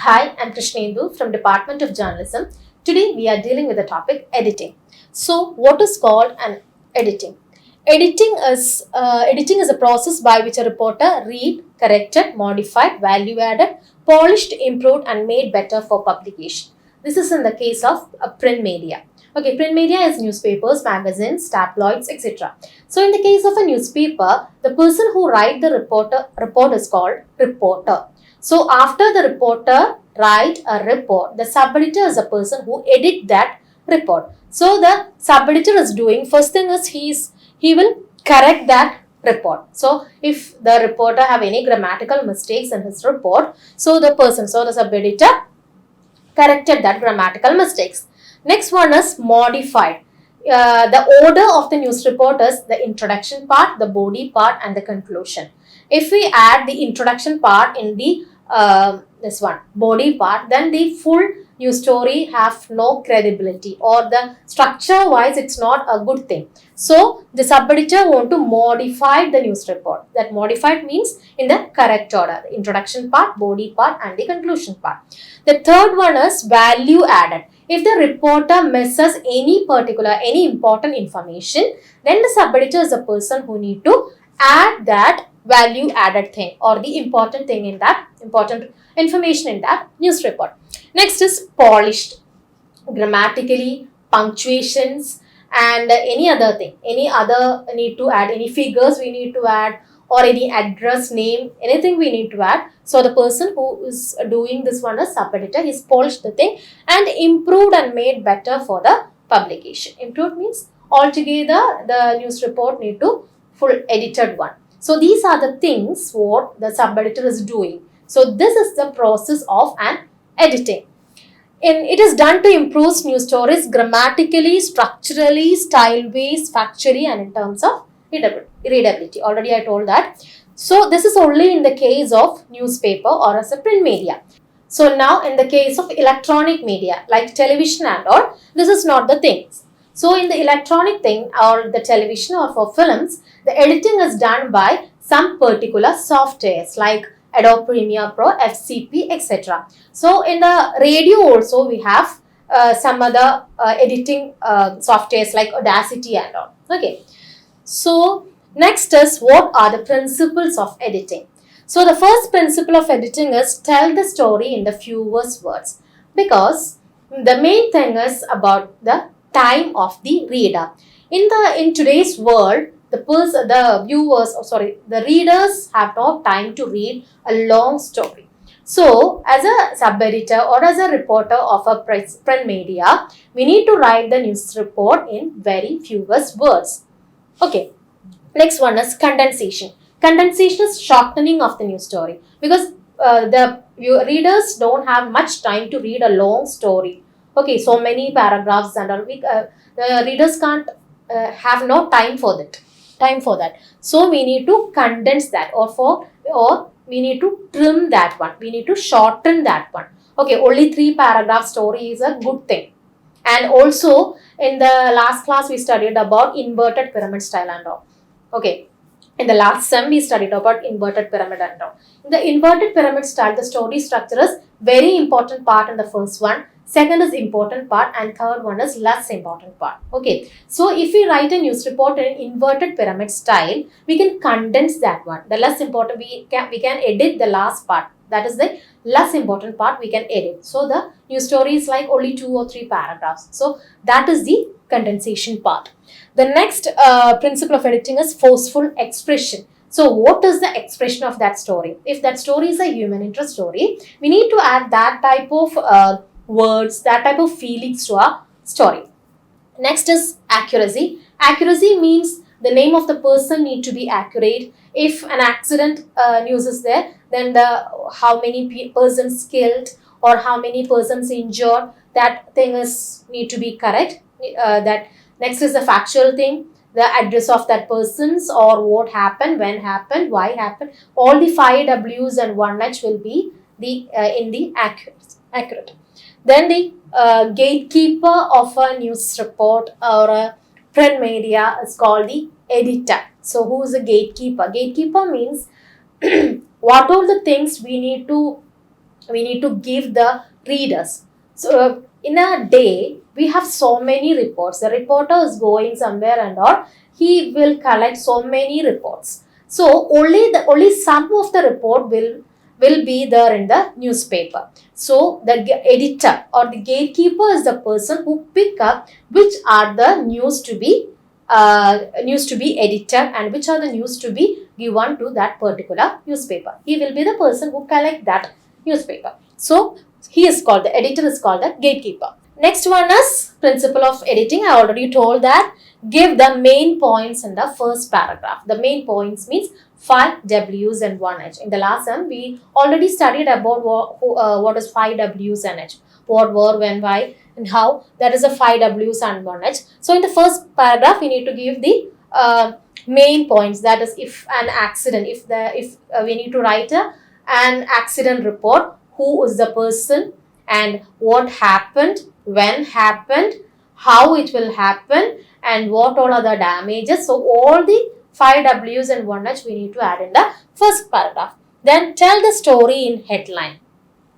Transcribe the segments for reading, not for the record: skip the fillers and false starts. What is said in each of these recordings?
Hi, I'm Krishnendu from Department of Journalism. Today we are dealing with the topic editing. So, what is called an editing? Editing is a process by which a reporter read, corrected, modified, value added, polished, improved, and made better for publication. This is in the case of print media. Okay, print media is newspapers, magazines, tabloids, etc. So, in the case of a newspaper, the person who write the report is called reporter. So, after the reporter write a report, the sub-editor is a person who edit that report. So, the sub-editor is doing, first thing is he will correct that report. So, if the reporter have any grammatical mistakes in his report, so the sub-editor corrected that grammatical mistakes. Next one is modified. The order of the news report is the introduction part, the body part, and the conclusion. If we add the introduction part in the body part, then the full news story have no credibility, or the structure wise it's not a good thing. So the sub-editor want to modify the news report. That modified means in the correct order, the introduction part, body part, and the conclusion part. The third one is value added. If the reporter misses any important information, then the sub-editor is a person who need to add that value added thing or the important thing in that, important information in that news report. Next is polished. Grammatically, punctuations, and any other thing, any other need to add, any figures we need to add, or any address, name, anything we need to add. So the person who is doing this one is sub-editor. He's polished the thing and improved and made better for the publication. Improved means altogether the news report need to full edited one. So these are the things what the sub-editor is doing. So this is the process of an editing. It is done to improve news stories grammatically, structurally, style-wise, factually, and in terms of readability. Already I told that. So this is only in the case of newspaper or as a print media. So now in the case of electronic media like television and all, this is not the things. So in the electronic thing or the television or for films, the editing is done by some particular softwares like Adobe Premiere Pro, FCP, etc. So in the radio also we have some other editing softwares like Audacity and all. Okay. So next is what are the principles of editing. So the first principle of editing is tell the story in the fewest words, because the main thing is about the time of the reader. In today's world, the readers have no time to read a long story. So, as a sub-editor or as a reporter of a print media, we need to write the news report in very fewest words. Okay. Next one is condensation. Condensation is shortening of the news story, because the readers don't have much time to read a long story. Okay, so many paragraphs and all. The readers can't have no time for that. So we need to condense that, or we need to trim that one. We need to shorten that one. Okay, only 3 paragraph story is a good thing. And also in the last class we studied about inverted pyramid style and all. Okay. In the last sem, we studied about inverted pyramid and all. In the inverted pyramid style, the story structure is very important part in the first one. Second is important part, and third one is less important part. Okay. So if we write a news report in inverted pyramid style, we can condense that one. The less important, we can edit the last part. That is the less important part we can edit. So the news story is like only 2 or 3 paragraphs. So that is the condensation part. The next principle of editing is forceful expression. So what is the expression of that story? If that story is a human interest story, we need to add that type of words, that type of feelings to our story. Next is accuracy. Accuracy means the name of the person need to be accurate. If an accident news is there, then how many persons killed or how many persons injured, that thing need to be correct. That next is the factual thing, the address of that persons or what happened, when happened, why happened. All the 5 W's and 1 H will be in the accurate. Then the gatekeeper of a news report or a print media is called the editor. So who is a gatekeeper? Gatekeeper means what all the things we need to we need to give the readers. So in a day, we have so many reports. The reporter is going somewhere and all, he will collect so many reports. So only some of the report will be there in the newspaper. So the editor or the gatekeeper is the person who pick up which are the news to be edited and which are the news to be given to that particular newspaper. He will be the person who collect that newspaper. So he is called, the editor is called the gatekeeper. Next one is principle of editing. I already told that give the main points in the first paragraph. The main points means 5 W's and 1 H. In the last time, we already studied about what is 5 W's and H. What, were, when, why, and how. That is the 5 W's and 1 H. So in the first paragraph, we need to give the main points. That is, if an accident, if we need to write an accident report, who is the person and what happened, when happened, how it will happen, and what all are the damages. So all the 5 W's and 1 H we need to add in the first paragraph. Then tell the story in headline.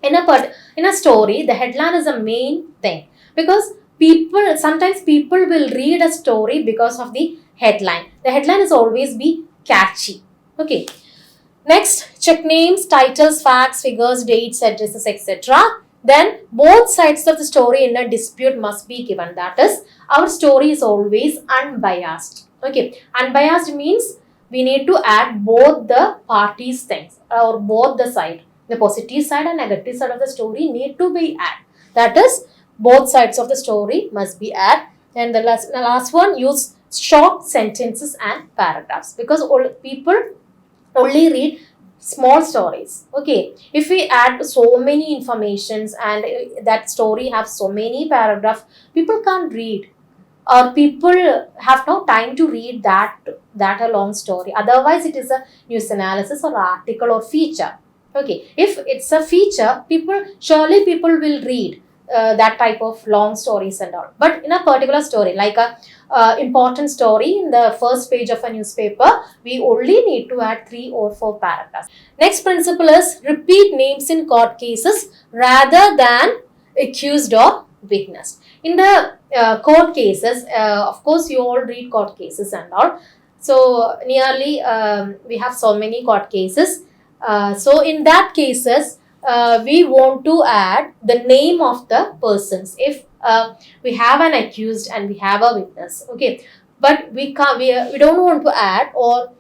In a story, the headline is the main thing, because sometimes people will read a story because of the headline. The headline is always be catchy. Okay. Next, check names, titles, facts, figures, dates, addresses, etc. Then both sides of the story in a dispute must be given. That is, our story is always unbiased. Okay, unbiased means we need to add both the parties' things or both the side. The positive side and negative side of the story need to be added. That is, both sides of the story must be added. And the last one, use short sentences and paragraphs, because people only read small stories. Okay, if we add so many informations and that story have so many paragraphs, people can't read, or people have no time to read that a long story. Otherwise, it is a news analysis or article or feature. Okay, if it's a feature, surely people will read that type of long stories and all. But in a particular story, like a important story in the first page of a newspaper, we only need to add 3 or 4 paragraphs. Next principle is repeat names in court cases rather than accused or witnessed. In the court cases, of course, you all read court cases and all. So nearly we have so many court cases. So in that cases, we want to add the name of the persons. If we have an accused and we have a witness, okay, but we don't want to add or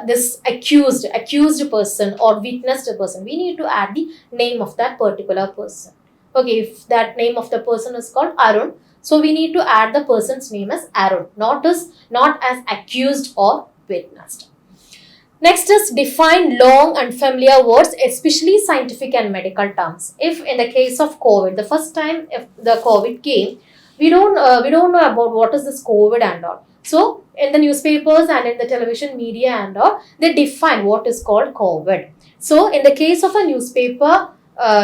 this accused person or witnessed person. We need to add the name of that particular person. Okay, if that name of the person is called Arun, so we need to add the person's name as Arun, not as accused or witnessed. Next is define long and familiar words, especially scientific and medical terms. If in the case of COVID, the first time if the COVID came, we don't know about what is this COVID and all. So in the newspapers and in the television media and all, they define what is called COVID. So in the case of a newspaper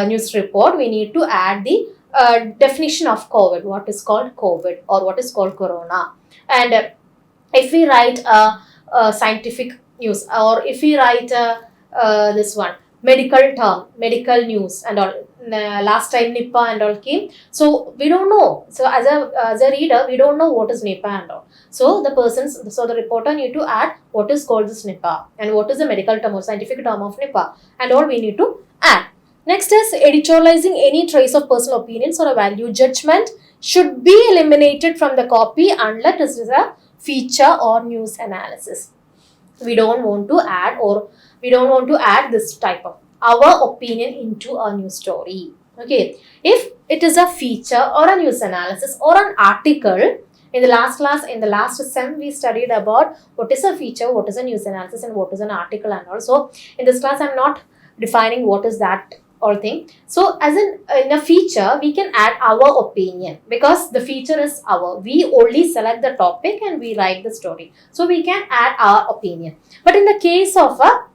news report, we need to add the definition of COVID, what is called COVID or what is called Corona. And if we write a scientific news, or if we write this one medical term, medical news and all, last time Nipah and all came, so we don't know. So as a reader, we don't know what is Nipah and all. So the reporter need to add what is called this Nipah and what is the medical term or scientific term of Nipah, and all we need to add. Next is editorializing. Any trace of personal opinions or a value judgment should be eliminated from the copy unless it is a feature or news analysis. We don't want to add this type of our opinion into a news story. Okay, if it is a feature or a news analysis or an article, in the last sem we studied about what is a feature, what is a news analysis, and what is an article and all. So in this class I'm not defining what is that all thing. So as in a feature, we can add our opinion, because the feature is we only select the topic and we write the story. So we can add our opinion. But in the case of a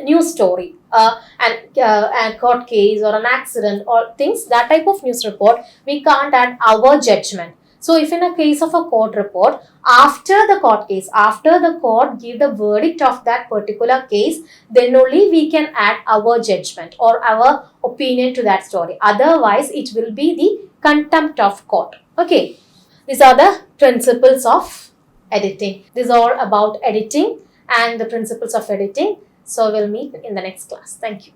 news story, a court case or an accident or things, that type of news report, we can't add our judgment. So if in a case of a court report, after the court case, after the court give the verdict of that particular case, then only we can add our judgment or our opinion to that story. Otherwise, it will be the contempt of court. Okay. These are the principles of editing. This is all about editing and the principles of editing. So we'll meet in the next class. Thank you.